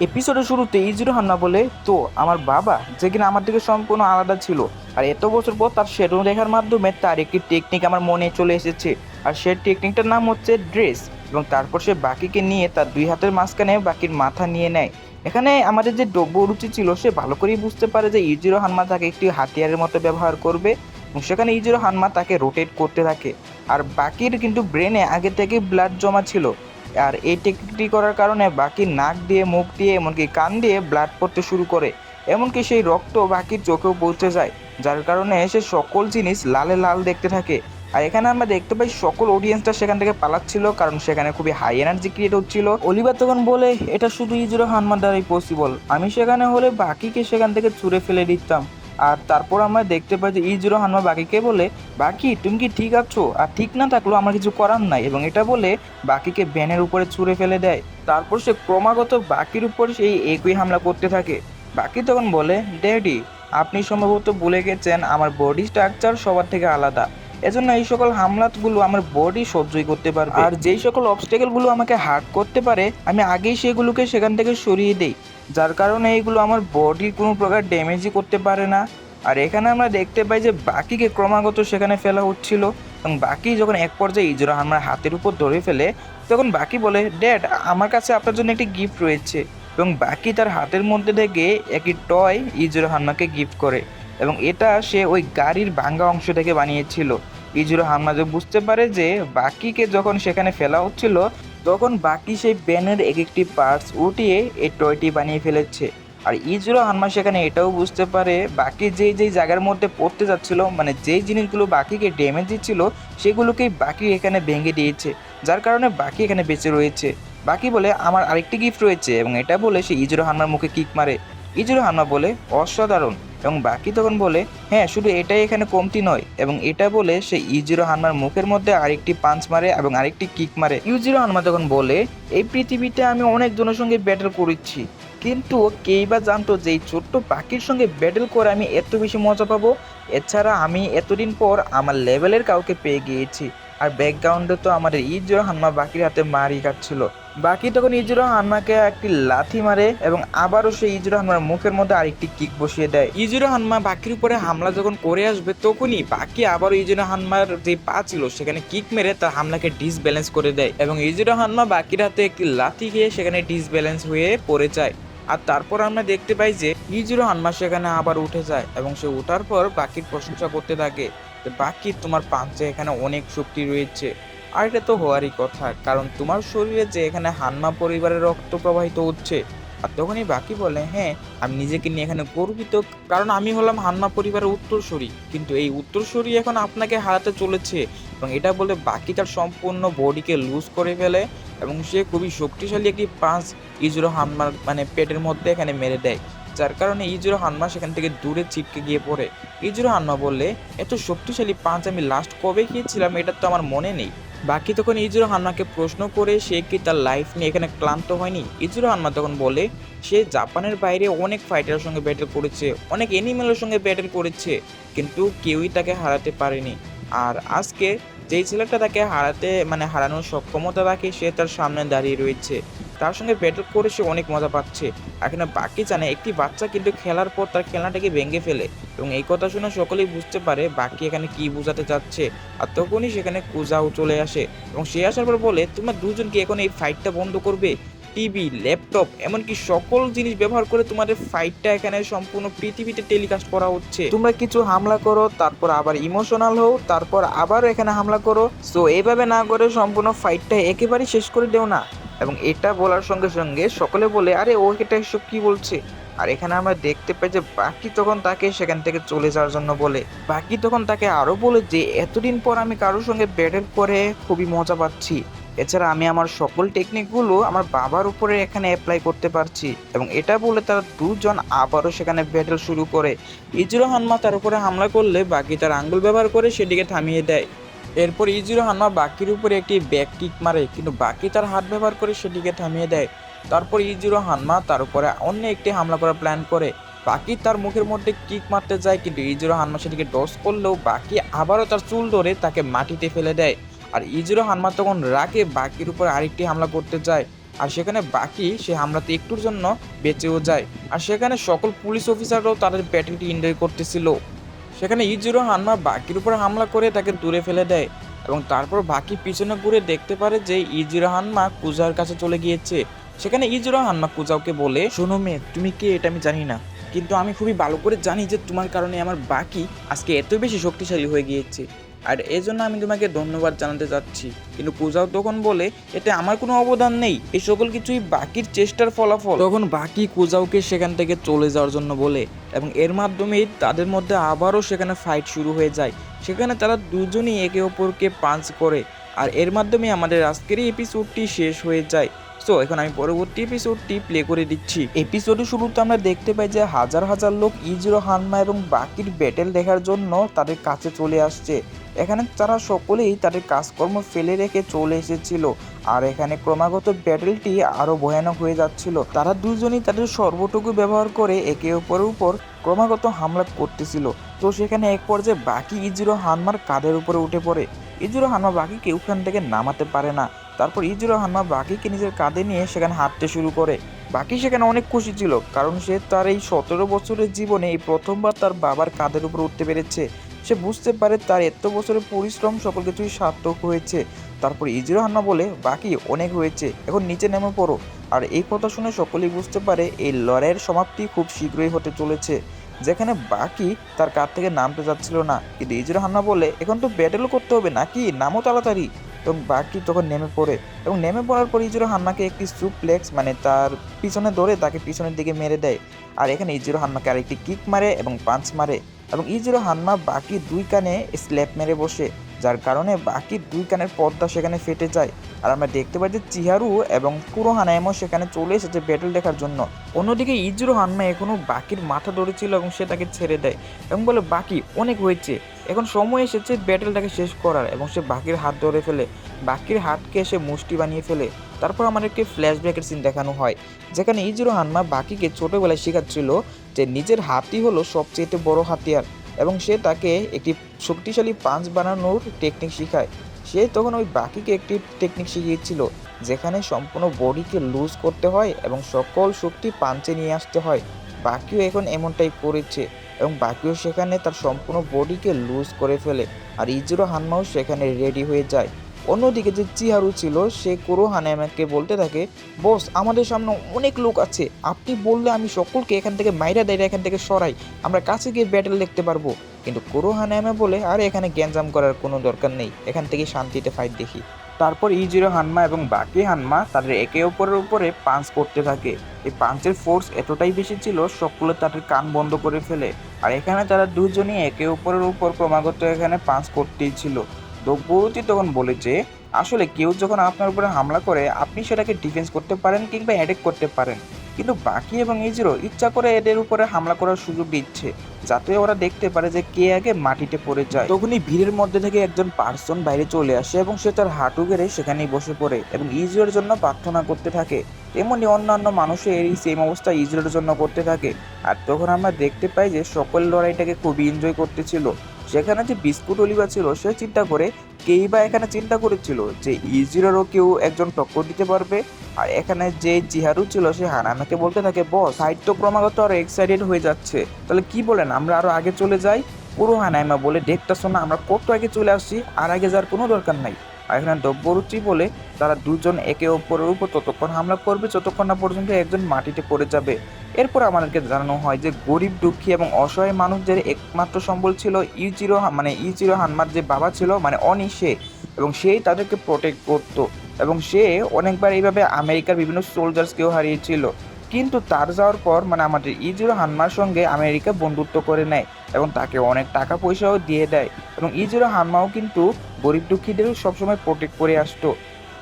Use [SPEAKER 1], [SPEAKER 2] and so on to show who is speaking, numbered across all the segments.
[SPEAKER 1] এপিসোডের শুরুতে ইজিরো হান্না বলে, তো আমার বাবা যে কিনা আমার থেকে সম্পূর্ণ আলাদা ছিল, আর এত বছর পর তার শ্যাডো দেখার মাধ্যমে তার একটি টেকনিক আমার মনে চলে এসেছে, আর সেই টেকনিকটার নাম হচ্ছে ড্রেস। এবং তারপর সে বাকিকে নিয়ে তার দুই হাতের মাঝখানে বাকির মাথা নিয়ে নেয়। এখানে আমাদের যে ডব্বরুচি ছিল সে ভালো করেই বুঝতে পারে যে ইজিরো হান্মা তাকে একটি হাতিয়ারের মতো ব্যবহার করবে, এবং সেখানে ইজিরো হান্মা তাকে রোটেট করতে থাকে। আর বাকির কিন্তু ব্রেনে আগে থেকে ব্লাড জমা ছিল, আর এই টেকনিকটি করার কারণে বাকির নাক দিয়ে, মুখ দিয়ে, এমনকি কান দিয়ে ব্লাড পড়তে শুরু করে। এমনকি সেই রক্ত বাকির চোখেও পৌঁছে যায়, যার কারণে সে সকল জিনিস লালে লাল দেখতে থাকে। আর এখানে আমরা দেখতে পাই সকল অডিয়েন্সটা সেখান থেকে পালাচ্ছিল, কারণ সেখানে খুবই হাই এনার্জি ক্রিয়েট হচ্ছিল। অলিভার তখন বলে, এটা শুধু ইজিরো হান্মার দ্বারাই পসিবল, আমি সেখানে হলে বাকিকে সেখান থেকে ছুঁড়ে ফেলে দিতাম। আর তারপর আমরা দেখতে পাই যে ইজিরো হান্মা বাকিকে বলে, বাকি তুমি কি ঠিক আছো? আর ঠিক না থাকলেও আমার কিছু করার নাই। এবং এটা বলে বাকিকে ভ্যানের উপরে ছুঁড়ে ফেলে দেয়। তারপর সে ক্রমাগত বাকির উপর সেই একই হামলা করতে থাকে। বাকি তখন বলে, ড্যাডি আপনি সম্ভবত ভুলে গেছেন আমার বডি স্ট্রাকচার সবার থেকে আলাদা, এজন্য এই সকল হামলাগুলো আমার বডি সহ্যই করতে পারবে, আর যেই সকল অবস্টেকেলগুলো আমাকে হার্ট করতে পারে আমি আগেই সেগুলোকে সেখান থেকে সরিয়ে দেই, যার কারণে এইগুলো আমার বডির কোনো প্রকার ড্যামেজই করতে পারে না। আর এখানে আমরা দেখতে পাই যে বাকিকে ক্রমাগত সেখানে ফেলা হচ্ছিল, এবং বাকি যখন এক পর্যায়ে ইজিরো হান্মার হাতের উপর ধরে ফেলে, তখন বাকি বলে, ড্যাড আমার কাছে আপনার জন্য একটি গিফট রয়েছে। এবং বাকি তার হাতের মধ্যে থেকে একটি টয় ইজিরো হান্মাকে গিফট করে, এবং এটা সে ওই গাড়ির ভাঙ্গা অংশ থেকে বানিয়েছিল। ইজিরো হান্মা যে বুঝতে পারে যে বাকিকে যখন সেখানে ফেলা হচ্ছিল, তখন বাকি সেই ব্যানের এক একটি পার্টস উঠিয়ে এই টয়টি বানিয়ে ফেলেছে। আর ইজিরো হান্মা সেখানে এটাও বুঝতে পারে বাকি যেই যেই জায়গার মধ্যে পড়তে যাচ্ছিল, মানে যেই জিনিসগুলো বাকিকে ড্যামেজ দিচ্ছিল, সেগুলোকেই বাকি এখানে ভেঙে দিয়েছে, যার কারণে বাকি এখানে বেঁচে রয়েছে। বাকি বলে, আমার আরেকটি গিফট রয়েছে, এবং এটা বলে সে ইজিরো হান্মার মুখে কিক মারে। ইজিরো হান্মা বলে, অসাধারণ। এবং বাকি তখন বলে, হ্যাঁ শুধু এটাই এখানে কমতি নয়। এবং এটা বলে সে ইজিরো হান্মার মুখের মধ্যে আরেকটি পাঞ্চ মারে এবং আরেকটি কিক মারে। ইজিরো হান্মা তখন বলে, এই পৃথিবীতে আমি অনেক জনের সঙ্গে ব্যাটেল করেছি, কিন্তু কেই বা জানতো যে এই ছোট্ট পাখির সঙ্গে ব্যাটেল করে আমি এত বেশি মজা পাবো। এছাড়া আমি এতদিন পর আমার লেভেলের কাউকে পেয়ে গিয়েছি। আর ব্যাকগ্রাউন্ডে তো আমাদের ইজিরো হান্মা বাকির হাতে মারি কাটছিল। বাকি তখন ইজিরো হান্মাকে একটি লাথি মারে, এবং আবারও সে ইজিরো হান্মার মুখের মধ্যে আরেকটি কিক বসিয়ে দেয়। ইজিরো হান্মা বাকির উপরে হামলা যখন করে আসবে, তখনই বাকি আবারও ইজিরো হান্মার যে পা ছিল সেখানে কিক মেরে তার হামলাকে ডিসব্যালেন্স করে দেয়, এবং ইজিরো হান্মা বাকির হাতে একটি লাথি খেয়ে সেখানে ডিসব্যালেন্স হয়ে পড়ে যায়। আর তারপর আমরা দেখতে পাই যে ইজিরো হান্মা সেখানে আবার উঠে যায়, এবং সে ওঠার পর বাকির প্রশংসা করতে থাকে, বাকি তোমার পাঞ্চে এখানে অনেক শক্তি রয়েছে। আর এটা তো হওয়ারই কথা, কারণ তোমার শরীরে যে এখানে হান্মা পরিবারের রক্ত প্রবাহিত হচ্ছে। আর তখনই বাকি বলে, হ্যাঁ আমি নিজেকে নিয়ে এখানে গর্বিত, কারণ আমি হলাম হান্মা পরিবারের উত্তরসূরি, কিন্তু এই উত্তরসূরি এখন আপনাকে হারাতে চলেছে। এবং এটা বলে বাকি তার সম্পূর্ণ বডিকে লুজ করে ফেলে, এবং সে খুবই শক্তিশালী একটি পাঁচ ইজিরো হান্মার মানে পেটের মধ্যে এখানে মেরে দেয়, যার কারণে ইজিরো হান্মা সেখান থেকে দূরে ছিটকে গিয়ে পড়ে। ইজিরো হান্মা বললে, এত শক্তিশালী পাঁচ আমি লাস্ট কবে খেয়েছিলাম এটা তো আমার মনে নেই। বাকি তখন ইজিরো হান্মাকে প্রশ্ন করে সে কি তার লাইফ নিয়ে এখানে ক্লান্ত হয়নি। ইজিরো হান্মা তখন বলে, সে জাপানের বাইরে অনেক ফাইটারের সঙ্গে ব্যাটেল করেছে, অনেক এনিমেলের সঙ্গে ব্যাটেল করেছে, কিন্তু কেউই তাকে হারাতে পারেনি। আর আজকে যেই ছেলেটা তাকে হারানোর সক্ষমতা রাখে, সে তার সামনে দাঁড়িয়ে রয়েছে, তার সঙ্গে ব্যাটেল করে সে অনেক মজা পাচ্ছে। এখানে বাকি জানে একটি বাচ্চা কিন্তু খেলার পর তার খেলনাটাকে ভেঙে ফেলে, এবং এই কথা শুনে সকলেই বুঝতে পারে বাকি এখানে কি বোঝাতে চাচ্ছে। আর তখনই সেখানে কুজাও চলে আসে, এবং সে আসার পর বলে, তোমরা দুজন কি এখন এই ফাইটটা বন্ধ করবে? টিভি, ল্যাপটপ, এমনকি সকল জিনিস ব্যবহার করে তোমাদের ফাইটটা এখানে সম্পূর্ণ পৃথিবীতে টেলিকাস্ট করা হচ্ছে। তোমরা কিছু হামলা করো, তারপর আবার ইমোশনাল হও, তারপর আবার এখানে হামলা করো। সো এইভাবে না করে সম্পূর্ণ ফাইটটা একেবারেই শেষ করে দেও না। এবং এটা বলার সঙ্গে সঙ্গে সকলে বলে, আরে ও এটা এসব কি বলছে। আর এখানে আমরা দেখতে পাই যে বাকি তখন তাকে সেখান থেকে চলে যাওয়ার জন্য বলে। বাকি তখন তাকে আরো বলে যে এতদিন পর আমি কারোর সঙ্গে ব্যাটেল করে খুবই মজা পাচ্ছি, এছাড়া আমি আমার সকল টেকনিকগুলো আমার বাবার উপরে এখানে অ্যাপ্লাই করতে পারছি। এবং এটা বলে তারা দুজন আবারও সেখানে ব্যাটেল শুরু করে। ইজিরো হানমা তার উপরে হামলা করলে বাকি তার আঙ্গুল ব্যবহার করে সেটিকে থামিয়ে দেয়। এরপর ইজিরো হানমা বাকির উপরে একটি ব্যাক কিক মারে, কিন্তু বাকি তার হাত ব্যবহার করে সেটিকে থামিয়ে দেয়। তারপর ইজিরো হানমা তার উপরে অন্য একটি হামলা করার প্ল্যান করে। বাকি তার মুখের মধ্যে কিক মারতে যায়, কিন্তু ইজিরো হানমা সেটিকে ডস করলেও বাকি আবারও তার চুল ধরে তাকে মাটিতে ফেলে দেয়। আর ইজিরো হানমা তখন রাগে বাকির উপর আরেকটি হামলা করতে যায়, আর সেখানে বাকি সে হামলাতে একটুর জন্য বেঁচেও যায়। আর সেখানে সকল পুলিশ অফিসাররাও তাদের ব্যাটেলটি এনজয় করতেছিল। সেখানে ইজিরো হানমা বাকির উপর হামলা করে তাকে দূরে ফেলে দেয়, এবং তারপর বাকি পিছনে ঘুরে দেখতে পারে যে ইজিরো হানমা কুজার কাছে চলে গিয়েছে। সেখানে ইজিরো হানমা কুজাওকে বলে, শোনো মেয়ে, তুমি কে এটা আমি জানি না, কিন্তু আমি খুবই ভালো করে জানি যে তোমার কারণে আমার বাকি আজকে এত বেশি শক্তিশালী হয়ে গিয়েছে, আর এজন্য আমি তোমাকে ধন্যবাদ জানাতে চাচ্ছি। কিন্তু কুজাও তখন বলে, এতে আমার কোনো অবদান নেই, এই সকল কিছুই বাকির চেষ্টার ফলাফল। তখন বাকি কুজাওকে সেখান থেকে চলে যাওয়ার জন্য বলে, এবং এর মাধ্যমেই তাদের মধ্যে আবারও সেখানে ফাইট শুরু হয়ে যায়। সেখানে তারা দুজনই একে অপরকে পাঞ্চ করে, আর এর মাধ্যমে আমাদের আজকের এই এপিসোডটি শেষ হয়ে যায়। সো এখন আমি পরবর্তী এপিসোডটি প্লে করে দিচ্ছি। এপিসোডের শুরুতে আমরা দেখতে পাই যে হাজার হাজার লোক ইজিরো হানমা এবং বাকির ব্যাটেল দেখার জন্য তাদের কাছে চলে আসছে। এখানে তারা সকলেই তাদের কাজকর্ম ফেলে রেখে চলে এসেছিল, আর এখানে ক্রমাগত ব্যাটেলটি আরো ভয়ানক হয়ে যাচ্ছিল। তারা দুজনই তাদের সর্বটুকু ব্যবহার করে একে অপরের উপর ক্রমাগত হামলা করতেছিল। তো সেখানে এক পর্যায়ে বাকি ইজিরো হানমার কাঁধের উপরে উঠে পড়ে। ইজিরো হানমা বাকিকে ওখান থেকে নামাতে পারে না। তারপর ইজিরো হানমা বাকিকে নিজের কাঁধে নিয়ে সেখানে হাঁটতে শুরু করে। বাকি সেখানে অনেক খুশি ছিল, কারণ সে তার এই 17 বছরের জীবনে এই প্রথমবার তার বাবার কাঁধের উপর উঠতে পেরেছে। সে বুঝতে পারে তার এত বছরের পরিশ্রম সকল কিছুই সার্থক হয়েছে। তারপর ইজিরো হান্না বলে, বাকি অনেক হয়েছে, এখন নিচে নেমে পড়ো। আর এই কথা শুনে সকলেই বুঝতে পারে এই লড়াইয়ের সমাপ্তি খুব শীঘ্রই হতে চলেছে। যেখানে বাকি তার কাঁধ থেকে নামতে যাচ্ছিল না, কিন্তু ইজিরো হান্না বলে, এখন তো ব্যাটেলও করতে হবে নাকি, নামো তাড়াতাড়ি। এবং বাকি তখন নেমে পড়ে, এবং নেমে পড়ার পর ইজিরো হান্নাকে একটি সুপ্লেক্স মানে তার পিছনে ধরে তাকে পিছনের দিকে মেরে দেয়। আর এখানে ইজিরো হান্নাকে আরেকটি কিক মারে এবং পাঞ্চ মারে, এবং ইজিরো হানমা বাকি দুই কানে স্ল্যাপ মেরে বসে, যার কারণে বাকি দুই কানের পর্দা সেখানে ফেটে যায়। আর আমরা দেখতে পাই যে চিহারু এবং কুরোহানায়মও সেখানে চলে এসেছে ব্যাটেল দেখার জন্য। অন্যদিকে ইজিরো হানমা এখনও বাকির মাথা ধরেছিল এবং সে তাকে ছেড়ে দেয় এবং বলে, বাকি অনেক হয়েছে, এখন সময় এসেছে ব্যাটেলটাকে শেষ করার। এবং সে বাকির হাত ধরে ফেলে, বাকির হাতকে সে মুষ্টি বানিয়ে ফেলে। তারপর আমার একটি ফ্ল্যাশব্যাকের সিন দেখানো হয়, যেখানে ইজিরো হানমা বাকিকে ছোটবেলায় শেখাচ্ছিল যে নিজের হাতই হলো সবচেয়ে বড় হাতিয়ার, এবং সে তাকে একটি শক্তিশালী পাঞ্চ বানানোর টেকনিক শেখায়। সে তখন ওই বাকিকে একটি টেকনিক শিখিয়েছিল, যেখানে সম্পূর্ণ বডিকে লুজ করতে হয় এবং সকল শক্তি পাঞ্চে নিয়ে আসতে হয়। বাকিও এখন এমনটাই করেছে, এবং বাকিও সেখানে তার সম্পূর্ণ বডিকে লুজ করে ফেলে, আর ইজিরো হানমাও সেখানে রেডি হয়ে যায়। অন্যদিকে যে চিহারু ছিল সে কুরোহানায়ামাকে বলতে থাকে, বস, আমাদের সামনে অনেক লোক আছে, আপনি বললে আমি সকলকে এখান থেকে মাইরা দেয় এখান থেকে সরাই, আমরা কাছে গিয়ে ব্যাটেল দেখতে পারবো। কিন্তু কুরোহানায়ামা বলে, আরে এখানে গ্যাঞ্জাম করার কোনো দরকার নেই, এখান থেকে শান্তিতে ফাইট দেখি। তারপর ইজিরো হানমা এবং বাকি হানমা তাদের একে অপরের উপরে পাঞ্চ করতে থাকে। এই পাঞ্চের ফোর্স এতটাই বেশি ছিল সকলে তাদের কান বন্ধ করে ফেলে, আর এখানে তারা দুজনই একে অপরের উপর ক্রমাগত এখানে পাঞ্চ করতেই ছিল। দ্রব্যবতী তখন বলে যে, আসলে কেউ যখন আপনার উপরে হামলা করে আপনি সেটাকে ডিফেন্স করতে পারেন কিংবা অ্যাটাক করতে পারেন, কিন্তু বাকি এবং ইজিরো ইচ্ছা করে এদের উপরে হামলা করার সুযোগ দিচ্ছে, যাতে ওরা দেখতে পারে যে কে আগে মাটিতে পড়ে যায়। তখনই ভিড়ের মধ্যে থেকে একজন পার্সন বাইরে চলে আসে এবং সে তার হাঁটু গেড়ে সেখানেই বসে পড়ে এবং ইজিরোর জন্য প্রার্থনা করতে থাকে। তেমনি অন্যান্য মানুষের এই সেম অবস্থা ইজিরোর জন্য করতে থাকে। আর তখন আমরা দেখতে পাই যে সকল লড়াইটাকে খুবই এনজয় করতেছিল। সেখানে যে বিস্কুট অলিভা ছিল সে চিন্তা করে, কেই বা এখানে চিন্তা করেছিল যে ইজিরোরও কেউ একজন টক্কর দিতে পারবে। আর এখানে যে চিহারু ছিল সে হানানাকে বলতে থাকে, বস, ফাইট তো ক্রমাগত আরো এক্সাইটেড হয়ে যাচ্ছে, তাহলে কি বলেন আমরা আরো আগে চলে যাই। পুরো হানাইমা বলে, দেখতেছো না আমরা কত আগে চলে আসছি, আর আগে যাওয়ার কোনো দরকার নাই। আর এখানে দ্রব্যরুচি বলে, তারা দুজন একে অপরের উপর ততক্ষণ হামলা করবে যতক্ষণ না পর্যন্ত একজন মাটিতে পড়ে যাবে। এরপর আমাদেরকে জানানো হয় যে গরিব, দুঃখী এবং অসহায় মানুষদের একমাত্র সম্বল ছিল ইচিরো হানমার যে বাবা ছিল অনি, সে, এবং সেই তাদেরকে প্রোটেক্ট করতো। এবং সে অনেকবার এইভাবে আমেরিকার বিভিন্ন সোলজার্সকেও হারিয়েছিল। কিন্তু তার যাওয়ার পর আমাদের ইজিরো হানমার সঙ্গে আমেরিকা বন্ধুত্ব করে নেয় এবং তাকে অনেক টাকা পয়সাও দিয়ে দেয়। এবং ইজিরো হানমাও কিন্তু গরিব দুঃখীদেরও সবসময় প্রোটেক্ট করে আসতো।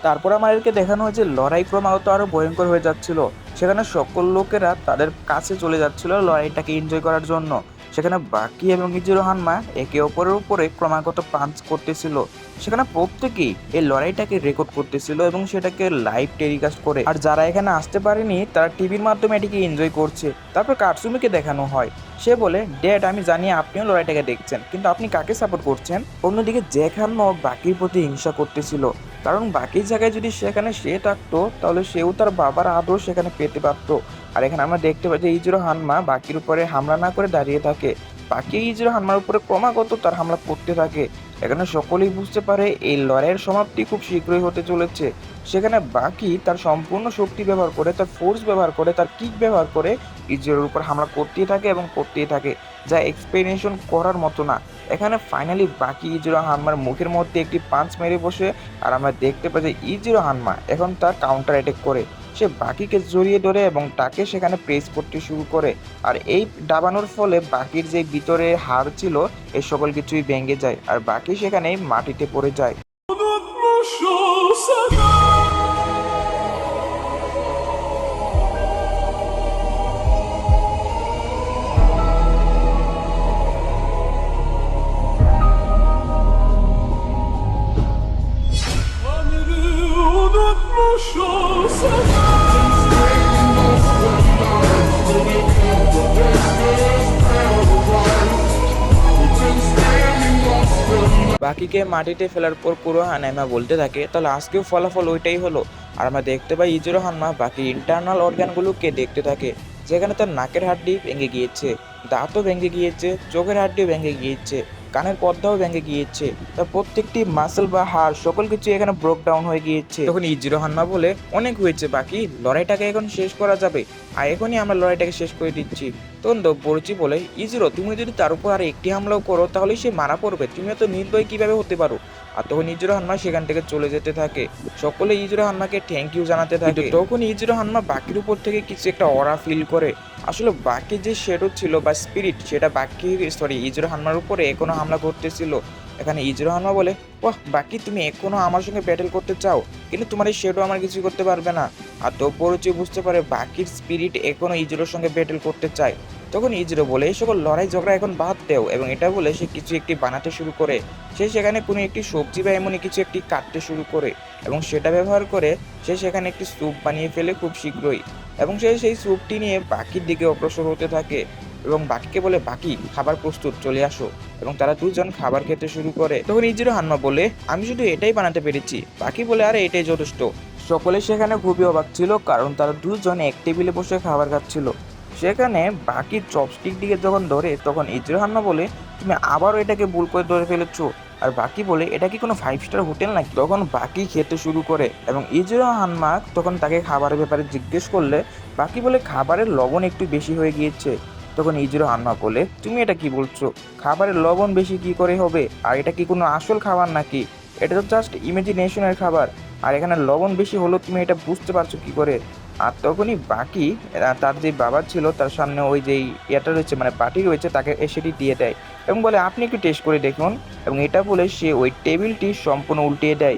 [SPEAKER 1] তারপর আমাদেরকে দেখানো হয় যে লড়াই ক্রমাগত আরো ভয়ঙ্কর হয়ে যাচ্ছিল। সেখানে সকল লোকেরা তাদের কাছে চলে যাচ্ছিল লড়াইটাকে এনজয় করার জন্য। সেখানে বাকি এবং ইজিরো হানমা একে অপরের উপরে ক্রমাগত পাঞ্চ করতেছিল। সেখানে প্রত্যেকেই এই লড়াইটাকে রেকর্ড করতেছিল এবং সেটাকে লাইভ টেলিকাস্ট করে। আর যারা এখানে আসতে পারেনি তারা টিভির মাধ্যমে এটিকে এনজয় করছে। তারপর কাটসুমিকে দেখানো হয়, সে বলে, ড্যাড আমি জানি আপনিও লড়াইটাকে দেখছেন, কিন্তু আপনি কাকে সাপোর্ট করছেন? অন্যদিকে জ্যাক হানমাও বাকির প্রতি হিংসা করতেছিল, কারণ বাকির জায়গায় যদি সেখানে সে থাকতো তাহলে সেও তার বাবার আদর সেখানে পেতে পারতো। আর এখানে আমরা দেখতে পাই যে ইজিরো হানমা বাকির উপরে হামলা না করে দাঁড়িয়ে থাকে, বাকি ইজিরো হানমার উপরে ক্রমাগত তার হামলা করতে থাকে। এখানে সকলেই বুঝতে পারে এই লড়াইয়ের সমাপ্তি খুব শীঘ্রই হতে চলেছে। সেখানে বাকি তার সম্পূর্ণ শক্তি ব্যবহার করে, তার ফোর্স ব্যবহার করে, তার কিক ব্যবহার করে ইজিরোর উপর হামলা করতেই থাকে এবং করতেই থাকে, যা এক্সপ্লেনেশন করার মতো না। এখানে ফাইনালি বাকি ইজিরো হানমার মুখের মধ্যে একটি পাঞ্চ মেরে বসে, আর আমরা দেখতে পাই যে ইজিরো হানমা এখন তার কাউন্টার অ্যাটাক করে। সে বাকিকে জড়িয়ে ধরে এবং তাকে সেখানে প্রেস করতে শুরু করে। আর এই দাবানোর ফলে বাকির যে ভিতরে হাড় ছিল এই সকল কিছুই ভেঙে যায়, আর বাকি সেখানে মাটিতে পড়ে যায়। বাকিকে মাটিতে ফেলার পর পুরো হানাইমা বলতে থাকে, তাহলে আজকেও ফলাফল ওইটাই হলো। আর আমরা দেখতে পাই ইজিরো হানমা বাকি ইন্টারনাল অর্গানগুলোকে দেখতে থাকে, যেখানে তার নাকের হাড্ডি ভেঙে গিয়েছে, দাঁতও ভেঙে গিয়েছে, চোখের হাড্ডিও ভেঙে গিয়েছে, কানের পর্দাও ভেঙে গিয়েছে, তার প্রত্যেকটি মাসেল বা হাড় সকল কিছু এখানে ব্রোক ডাউন হয়ে গিয়েছে। তখন ইজিরো হানমা বলে, অনেক হয়েছে বাকি, লড়াইটাকে এখন শেষ করা যাবে, আর এখনই আমরা লড়াইটাকে শেষ করে দিচ্ছি। তখন বরুচি বলে, ইজিরো তুমি যদি তার উপর আর একটি হামলাও করো তাহলে সে মারা পড়বে, তুমি এত নির্দয় কিভাবে হতে পারো? আর তখন ইজিরো হানমা সেখান থেকে চলে যেতে থাকে। সকলে ইজিরো হানমাকে থ্যাংক ইউ জানাতে থাকে। তখন ইজিরো হানমা বাকির উপর থেকে কিছু একটা অরা ফিল করে। আসলে বাকি যে শ্যাডো ছিল বা স্পিরিট, সেটা বাকি ইজিরো হানমার উপরে এখনো হামলা করতেছিল। এখানে ইজিরো হানমা বলে, ওহ বাকি তুমি এখনো আমার সঙ্গে ব্যাটেল করতে চাও, কিন্তু তোমার এই শ্যাডো আমার কিছু করতে পারবে না। আর তো বরুচি বুঝতে পারে বাকির স্পিরিট এখনো ইজিরোর সঙ্গে ব্যাটেল করতে চায়। তখন ইজিরো বলে, এই সকল লড়াই ঝগড়া এখন বাদ দেও, এবং এটা বলে সে কিছু একটি বানাতে শুরু করে। সে সেখানে কোনো একটি সবজি বা এমনই কিছু একটি কাটতে শুরু করে, এবং সেটা ব্যবহার করে সে সেখানে একটি স্যুপ বানিয়ে ফেলে খুব শীঘ্রই। এবং সে সেই স্যুপটি নিয়ে বাকির দিকে অগ্রসর হতে থাকে এবং বাকিকে বলে, বাকি খাবার প্রস্তুত, চলে আসো। এবং তারা দুজন খাবার খেতে শুরু করে। তখন ইজিরো হানমা বলে, আমি শুধু এটাই বানাতে পেরেছি। বাকি বলে, আরে এটাই যথেষ্ট। সকলে সেখানে খুবই অবাক ছিল, কারণ তারা দুজন এক টেবিলে বসে খাবার খাচ্ছিল। সেখানে বাকি চপস্টিক দিকে যখন ধরে তখন ইজিরো হানমা বলে, তুমি আবারও এটাকে ভুল করে ধরে ফেলেছো। আর বাকি বলে, এটা কি কোনো 5 স্টার হোটেল নাকি? তখন বাকি খেতে শুরু করে এবং ইজিরো হানমা তখন তাকে খাবারের ব্যাপারে জিজ্ঞেস করলে বাকি বলে, খাবারের লবণ একটু বেশি হয়ে গিয়েছে। তখন ইজিরো হানমা বলে, তুমি এটা কি বলছো? খাবারের লবণ বেশি কি করে হবে? আর এটা কি কোনো আসল খাবার নাকি? এটা তো জাস্ট ইমাজিনেশনের খাবার, আর এখানে লবণ বেশি হলো তুমি এটা বুঝতে পারছো কি করে? আর তখনই বাকি তার যে বাবা ছিল তার সামনে ওই যে ইয়েটা রয়েছে, মানে বাটি রয়েছে, তাকে সেটি দিয়ে দেয় এবং বলে, আপনি একটু টেস্ট করে দেখুন। এবং এটা বলে সে ওই টেবিলটি সম্পূর্ণ উল্টিয়ে দেয়।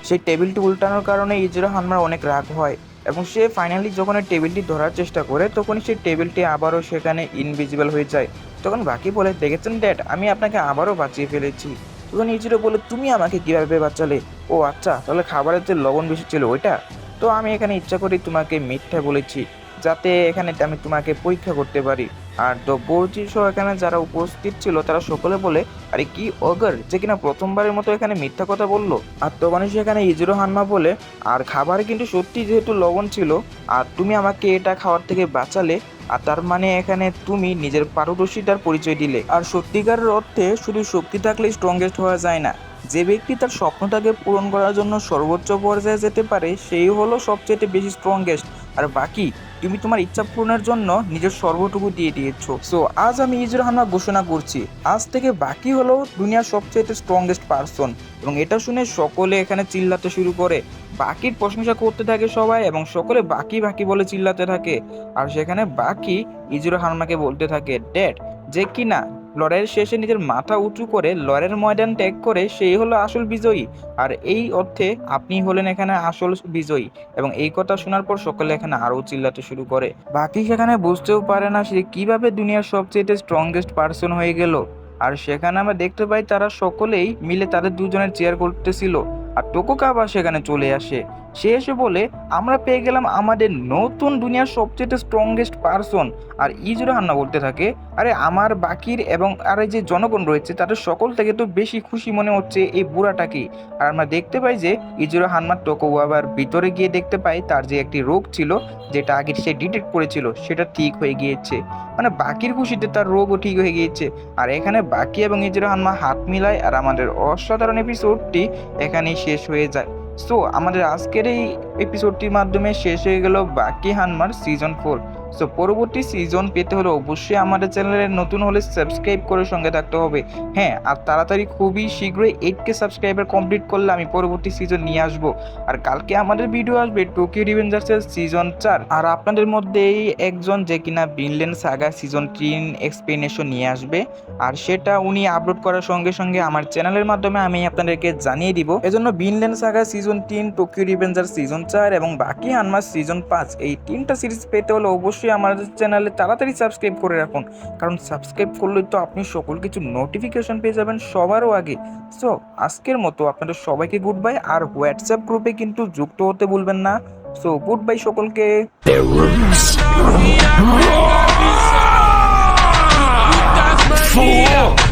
[SPEAKER 1] সেই টেবিলটি উল্টানোর কারণে ইজিরো হানমার অনেক রাগ হয় এবং সে ফাইনালি যখন এই টেবিলটি ধরার চেষ্টা করে তখনই সেই টেবিলটি আবারও সেখানে ইনভিজিবল হয়ে যায়। তখন বাকি বলে, দেখেছেন ড্যাড, আমি আপনাকে আবারও বাঁচিয়ে ফেলেছি। তখন ইজিরো বলে, তুমি আমাকে কিভাবে বাঁচালে? ও আচ্ছা, তাহলে খাবারের যে লবণ বেশি ছিল ওইটা? তো আমি এখানে ইচ্ছা করি তোমাকে মিথ্যা বলেছি, যাতে এখানে আমি তোমাকে পরীক্ষা করতে পারি। আর বরজি সহ এখানে যারা উপস্থিত ছিল তারা সকলে বলে, আরে কি অগার যে কিনা প্রথমবারের মতো এখানে মিথ্যা কথা বললো। আর তখন সেখানে ইজিরো হানমা বলে, আর খাবারে কিন্তু সত্যি যেহেতু লবণ ছিল আর তুমি আমাকে এটা খাওয়ার থেকে বাঁচালে, আর তার মানে এখানে তুমি নিজের পারদর্শিতার পরিচয় দিলে। আর সত্যিকারের অর্থে শুধু শক্তি থাকলেই স্ট্রংগেস্ট হওয়া যায় না, যে ব্যক্তি তার স্বপ্নটাকে পূরণ করার জন্য সর্বোচ্চ পর্যায়ে যেতে পারে সেই হলো সবচেয়ে বেশি স্ট্রংগেস্ট। আর বাকি তুমি তোমার ইচ্ছা পূরণের জন্য নিজের সর্বটুকু দিয়ে দিয়েছো। সো আজ আমি ইজিরো হানমা ঘোষণা করছি, আজ থেকে বাকি হলো দুনিয়ার সবচেয়ে স্ট্রংগেস্ট পারসন। এবং এটা শুনে সকলে এখানে চিল্লাতে শুরু করে, বাকির প্রশংসা করতে থাকে সবাই এবং সকলে বাকি বাকি বলে চিল্লাতে থাকে। আর সেখানে বাকি ইজিরো হানমাকে বলতে থাকে, ড্যাড যে কিনা লড়াইয়ের শেষে নিজের মাথা উঁচু করে লড়াইয়ের ময়দান ত্যাগ করে সেই হলো আসল বিজয়ী। আর এই অর্থে আপনি হলেন এখানে আসল বিজয়ী। এবং এই কথা শোনার পর সকলে এখানে আরও চিল্লাতে শুরু করে। বাকি সেখানে বুঝতেও পারে না সে কিভাবে দুনিয়ার সবচেয়ে স্ট্রংগেস্ট পার্সন হয়ে গেল। আর সেখানে আমরা দেখতে পাই তারা সকলেই মিলে তাদের দুজনের চেয়ার করতেছিল। আর টোকুগাওয়া সেখানে চলে আসে। সে এসে বলে, আমরা পেয়ে গেলাম আমাদের নতুন দুনিয়ার সবচেয়ে স্ট্রংগেস্ট পার্সন। আর ইজুরো হান্না বলতে থাকে, আরে আমার বাকির এবং আর এই যে জনগণ রয়েছে তাদের সকল থেকে তো বেশি খুশি মনে হচ্ছে এই বুড়াটাকে। আর আমরা দেখতে পাই যে ইজুরো হান্না টোকুগাওয়ার ভিতরে গিয়ে দেখতে পাই তার যে একটি রোগ ছিল যেটা আগে সে ডিটেক্ট করেছিল সেটা ঠিক হয়ে গিয়েছে। মানে বাকির খুশিতে তার রোগও ঠিক হয়ে গিয়েছে। আর এখানে বাকি এবং ইজুরো হান্না হাত মিলায় আর আমাদের অসাধারণ এপিসোডটি এখানেই শেষ হয়ে যায়। সো আমাদের আজকের এই এপিসোডটির মাধ্যমে শেষ হয়ে গেল বাকি হানমার সিজন 4। সো পরবর্তী সিজন পেতে হলে অবশ্যই আমাদের চ্যানেলে নতুন হলে সাবস্ক্রাইব করে সঙ্গে থাকতে হবে। হ্যাঁ, আর তাড়াতাড়ি খুবই শীঘ্রই 8K সাবস্ক্রাইবার কমপ্লিট করলে আমি পরবর্তী সিজন নিয়ে আসবো। আর কালকে আমাদের ভিডিও আসবে টোকিও রিভেঞ্জার্সের সিজন 4। আর আপনাদের মধ্যেই একজন যে কিনা ভিনল্যান্ড সাগা সিজন 3 এক্সপ্লেনেশন নিয়ে আসবে। আর সেটা উনি আপলোড করার সঙ্গে সঙ্গে আমার চ্যানেলের মাধ্যমে আমি আপনাদেরকে জানিয়ে দিব। এজন্য Vinland Saga season 3, Tokyo রিভেঞ্জার season 4 এবং বাকি হানমা সিজন 5 এই 3টা সিরিজ পেতে হলে অবশ্যই আমাদের চ্যানেলে তাড়াতাড়ি সাবস্ক্রাইব করে রাখুন। কারণ সাবস্ক্রাইব করলে তো আপনি সকল কিছু নোটিফিকেশন পেয়ে যাবেন সবারও আগে। সো আজকের মতো আপনাদের সবাইকে গুড বাই। আর হোয়াটসঅ্যাপ গ্রুপে কিন্তু যুক্ত হতে ভুলবেন না। সো গুড বাই সকলকে।
[SPEAKER 2] Four.